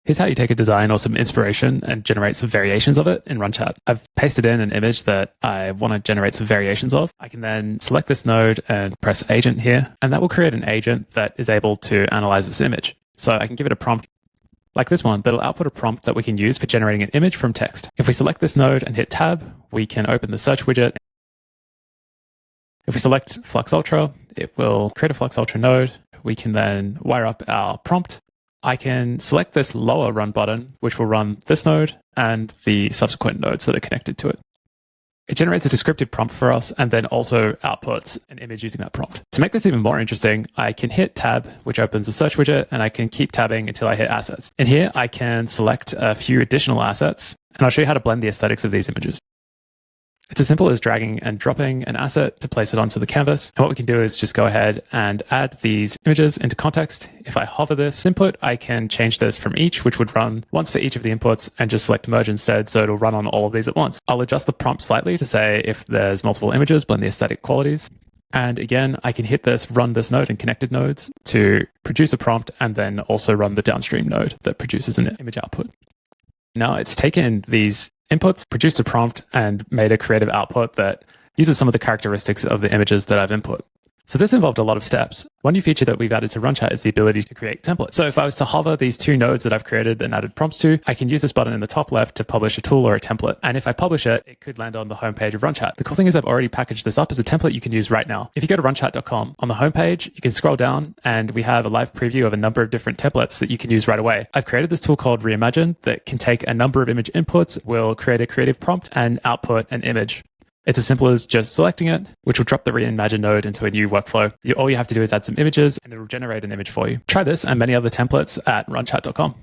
Here's how you take a design or some inspiration and generate some variations of it in Runchat. I've pasted in an image that I want to generate some variations of. I can then select this node and press agent here, and that will create an agent that is able to analyze this image. So I can give it a prompt like this one that'll output a prompt that we can use for generating an image from text. If we select this node and hit tab, we can open the search widget. If we select Flux Ultra, it will create a Flux Ultra node. We can then wire up our prompt. I can select this lower run button, which will run this node and the subsequent nodes that are connected to it. It generates a descriptive prompt for us and then also outputs an image using that prompt. To make this even more interesting, I can hit tab, which opens the search widget, and I can keep tabbing until I hit assets. In here, I can select a few additional assets, and I'll show you how to blend the aesthetics of these images. It's as simple as dragging and dropping an asset to place it onto the canvas. And what we can do is just go ahead and add these images into context. If I hover this input, I can change this from each, which would run once for each of the inputs, and just select merge instead, so it'll run on all of these at once. I'll adjust the prompt slightly to say if there's multiple images, blend the aesthetic qualities. And again, I can hit this, run this node and connected nodes to produce a prompt, and then also run the downstream node that produces an image output. Now it's taken these inputs, produced a prompt, and made a creative output that uses some of the characteristics of the images that I've input. So this involved a lot of steps. One new feature that we've added to Runchat is the ability to create templates. So if I was to hover these two nodes that I've created and added prompts to, I can use this button in the top left to publish a tool or a template. And if I publish it, it could land on the homepage of Runchat. The cool thing is I've already packaged this up as a template you can use right now. If you go to runchat.com, on the homepage, you can scroll down and we have a live preview of a number of different templates that you can use right away. I've created this tool called Reimagine that can take a number of image inputs, will create a creative prompt and output an image. It's as simple as just selecting it, which will drop the Reimagine node into a new workflow. All you have to do is add some images and it will generate an image for you. Try this and many other templates at runchat.com.